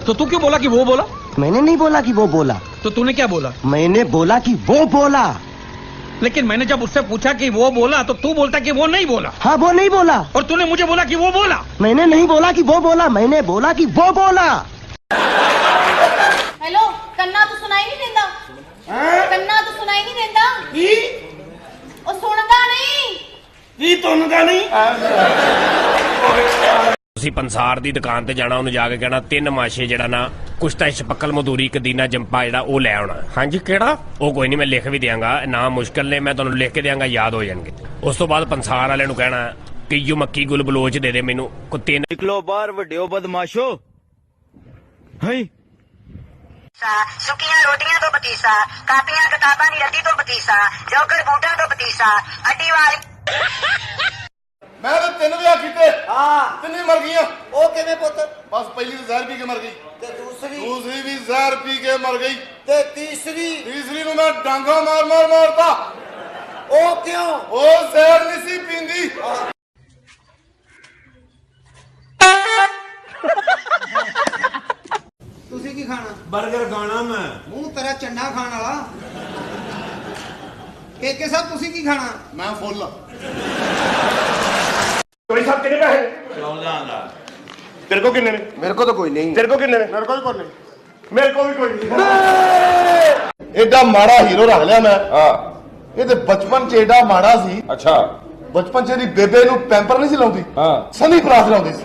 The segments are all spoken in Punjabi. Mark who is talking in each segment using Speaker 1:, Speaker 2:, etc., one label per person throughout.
Speaker 1: तो तू क्यों बोला कि वो बोला?
Speaker 2: मैंने नहीं बोला कि वो बोला।
Speaker 1: तो तूने क्या बोला?
Speaker 2: मैंने बोला कि वो बोला।
Speaker 1: लेकिन मैंने जब उससे पूछा कि वो बोला तो तू बोलता कि वो नहीं बोला।
Speaker 2: हाँ, वो नहीं बोला।
Speaker 1: और तूने मुझे बोला कि वो बोला।
Speaker 2: मैंने नहीं बोला कि वो बोला, मैंने बोला कि वो बोला।
Speaker 3: हेलो, कन्ना तो सुनाई नहीं देता। कन्ना तो सुनाई नहीं देता। ਉਹ ਸੁਣਦਾ ਨਹੀਂ।
Speaker 4: ਕੀ ਤੁੰਨਦਾ ਨਹੀਂ?
Speaker 5: ਤੁਸੀਂ ਪੰਸਾਰ ਦੀ ਦੁਕਾਨ ਤੇ ਜਾਣਾ, ਉਹਨੂੰ ਜਾ ਕੇ ਕਹਿਣਾ 3 ਮਾਸ਼ੇ ਜਿਹੜਾ ਨਾ ਕੁਸ਼ਤਾ ਸ਼ਪਕਲ ਮਧੂਰੀ ਕਦੀਨਾ ਜੰਪਾ ਜਿਹੜਾ ਉਹ ਲੈ ਆਉਣਾ। ਹਾਂਜੀ ਕਿਹੜਾ? ਉਹ ਕੋਈ ਨਹੀਂ, ਮੈਂ ਲਿਖ ਵੀ ਦਿਆਂਗਾ, ਨਾ ਮੁਸ਼ਕਲ ਨੇ, ਮੈਂ ਤੁਹਾਨੂੰ ਲਿਖ ਕੇ ਦਿਆਂਗਾ, ਯਾਦ ਹੋ ਜਾਣਗੇ। ਉਸ ਤੋਂ ਬਾਅਦ ਪੰਸਾਰ ਵਾਲਿਆਂ ਨੂੰ ਕਹਿਣਾ ਕਿ ਯੂ ਮੱਕੀ ਗੁਲ ਬਲੋਚ ਦੇ ਦੇ ਮੈਨੂੰ ਕੁੱਤੇ।
Speaker 4: ਨਿਕਲੋ ਬਾਹਰ ਵੱਡਿਓ ਬਦਮਾਸ਼ੋ। ਹਾਈ
Speaker 6: ਸੁੱਕੀਆਂ ਰੋਟੀਆਂ ਤੋਂ ਪਤੀਸਾ, ਕਾਪੀਆਂ ਕਿਤਾਬਾਂ ਦੀ ਰੱਦੀ ਤੋਂ ਪਤੀਸਾ, ਜੋਕਰ ਬੂਟਾਂ ਤੋਂ ਪਤੀਸਾ, ਅੱਡੀ ਵਾਲੀ।
Speaker 7: ਮੈਂ ਤਾਂ 3 ਵਿਆਹ ਕੀਤੇ।
Speaker 8: ਹਾਂ,
Speaker 7: ਤਿੰਨੇ ਮਰ ਗਈਆਂ।
Speaker 8: ਉਹ ਕਿਵੇਂ ਪੁੱਤ?
Speaker 7: ਬਸ ਪਹਿਲੀ ਤਾਂ ਜ਼ਹਿਰ ਪੀ ਕੇ ਮਰ ਗਈ,
Speaker 8: ਤੇ ਦੂਸਰੀ
Speaker 7: ਵੀ ਜ਼ਹਿਰ ਪੀ ਕੇ ਮਰ ਗਈ,
Speaker 8: ਤੇ ਤੀਸਰੀ
Speaker 7: ਨੂੰ ਮੈਂ ਡਾਂਗਾ ਮਾਰ ਮਾਰਤਾ।
Speaker 8: ਉਹ ਕਿਉਂ?
Speaker 7: ਉਹ ਜ਼ਹਿਰ ਨਹੀਂ ਸੀ ਪੀਂਦੀ।
Speaker 8: ਤੁਸੀਂ ਕੀ ਖਾਣਾ?
Speaker 4: 버ਗਰ ਖਾਣਾ ਮੈਂ।
Speaker 8: ਮੂੰਹ ਤੇਰਾ ਚੰਡਾ ਖਾਣ ਵਾਲਾ। ਕੇ ਸਾਹਿਬ ਤੁਸੀਂ ਕੀ ਖਾਣਾ?
Speaker 7: ਮੈਂ ਫੁੱਲ।
Speaker 4: ਕੋਈ ਸਭ ਕਿੰਨੇ ਪੈਸੇ? 14 ਦਾ। ਤੇਰੇ ਕੋ ਕਿੰਨੇ ਨੇ?
Speaker 7: ਮੇਰੇ ਕੋਲ ਤਾਂ ਕੋਈ ਨਹੀਂ।
Speaker 4: ਤੇਰੇ ਕੋ ਕਿੰਨੇ ਨੇ?
Speaker 7: ਮੇਰੇ ਕੋਲ ਕੋਈ ਨਹੀਂ।
Speaker 4: ਮੇਰੇ ਕੋ ਵੀ ਕੋਈ ਨਹੀਂ।
Speaker 7: ਐਡਾ ਮਾੜਾ ਹੀਰੋ ਰੱਖ ਲਿਆ ਮੈਂ। ਹਾਂ, ਇਹ ਤੇ ਬਚਪਨ ਚ ਐਡਾ ਮਾੜਾ ਸੀ।
Speaker 4: ਅੱਛਾ,
Speaker 7: ਬਚਪਨ ਚ ਇਹਦੀ ਬੇਬੇ ਨੂੰ ਪੈਂਪਰ ਨਹੀਂ ਸੀ ਲਾਉਂਦੀ।
Speaker 4: ਹਾਂ,
Speaker 7: ਸਨੀ ਪ੍ਰਾਸ ਲਾਉਂਦੀ ਸੀ।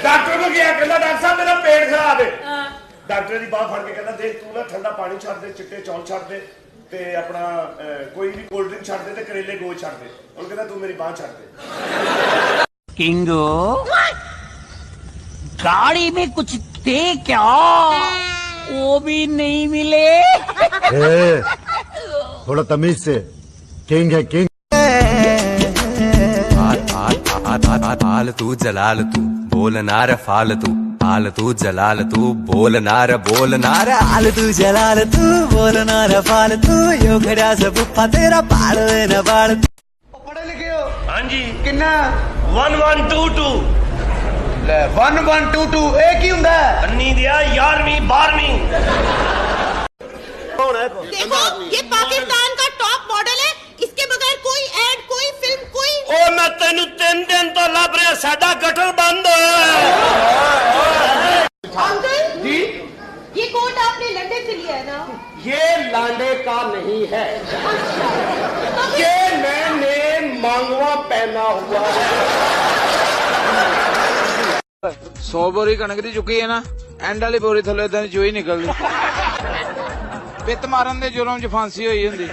Speaker 4: ਡਾਕਟਰ ਨੂੰ ਗਿਆ, ਕਹਿੰਦਾ ਡਾਕਟਰ ਸਾਹਿਬ ਮੇਰਾ ਪੇਟ ਖਰਾਬ ਹੈ। ਡਾਕਟਰ ਦੀ ਬਾਹ ਫੜ ਕੇ ਕਹਿੰਦਾ ਦੇਖ ਤੂੰ ਨਾ ਠੰਡਾ ਪਾਣੀ ਛੱਡ ਦੇ, ਚਿੱਟੇ ਚੌਲ ਛੱਡ ਦੇ, ਤੇ ਆਪਣਾ ਕੋਈ ਵੀ ਕੋਲਡ ਡਰਿੰਕ ਛੱਡ ਦੇ, ਤੇ ਕਰੇਲੇ ਗੋਸ਼ ਛੱਡ ਦੇ। ਉਹ ਕਹਿੰਦਾ ਤੂੰ ਮੇਰੀ ਬਾਹ ਛੱਡ ਦੇ।
Speaker 9: किंगो गाड़ी में कुछ थे क्या? वो भी नहीं मिले।
Speaker 10: थोड़ा तमीज से, किंग है किंग।
Speaker 11: आल तू जलाल तू बोलना रे फालतू, आल तू जलाल तू बोलना रे आल तू जलाल तू बोलना रे फालतू, यो खड़ा से बुप्पा तेरा पाल न बाल।
Speaker 8: ਪੜ੍ਹੇ ਲਿਖੇ ਹੋ?
Speaker 4: ਹਾਂਜੀ।
Speaker 8: ਕਿੰਨਾ?
Speaker 4: 1122
Speaker 8: ਲੈ 1122 ਇਹ ਕੀ ਹੁੰਦਾ?
Speaker 4: ਅੰਨੀ ਦਿਆ 11ਵੀਂ 12ਵੀਂ।
Speaker 3: देखो, ये पाकिस्तान का टॉप मॉडल है। इसके बगैर कोई एड, कोई फिल्म, कोई।
Speaker 4: ਉਹ ਮੈਂ ਤੈਨੂੰ 3 ਦਿਨ ਤੋਂ ਲੱਭ ਰਿਹਾ, ਸਾਡਾ गटर बंद है।
Speaker 3: अंकल जी, ये कोट आपने लंदन से लिया है ना?
Speaker 7: ये लांडे का नहीं है, ये मैंने मांगवा पहना हुआ है।
Speaker 12: 100 ਬੋਰੀ ਕਣਕ ਦੀ ਚੁੱਕੀ ਹੈ ਨਾ, ਐਂਡ ਵਾਲੀ ਬੋਰੀ ਥੱਲੇ ਇਦਾਂ ਦੀ ਚੋਈ ਨਿਕਲਦੀ। ਪਿੱਤ ਮਾਰਨ ਦੇ ਜੁਰਮ 'ਚ ਫਾਂਸੀ ਹੋਈ ਹੁੰਦੀ।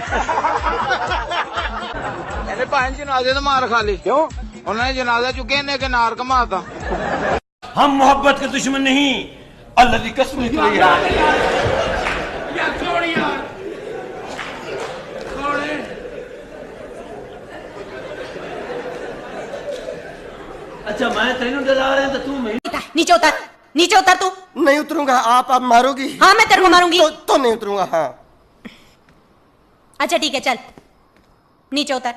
Speaker 12: ਇਹਨੇ ਭਾਂ ਜਨਾਜ਼ੇ ਤੋਂ ਮਾਰ ਖਾ ਲਈ। ਕਿਉਂ? ਉਹਨਾਂ ਨੇ ਜਨਾਜ਼ਾ ਚੁੱਕਿਆ, ਇਹਨੇ ਕਿ ਨਾਰ ਘਮਾਤਾ।
Speaker 4: हम मोहब्बत के दुश्मन नहीं, अल्लाह की कसम निकली है। अच्छा मैं तेन डरा रहा तो तू
Speaker 3: नीचे उतर, नीचे उतर तू।
Speaker 2: नहीं उतरूंगा। आप मारोगी?
Speaker 3: हाँ, मैं तेरे को मारूंगी।
Speaker 2: तो नहीं उतरूंगा। हाँ,
Speaker 3: अच्छा ठीक है, चल नीचे उतर।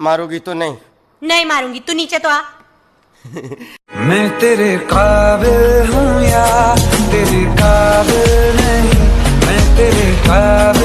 Speaker 2: मारोगी तो नहीं?
Speaker 3: नहीं मारूंगी, तू नीचे तो आ।
Speaker 11: मैं तेरे काबिल हूँ या तेरे काबिल नहीं, मैं तेरे काबिल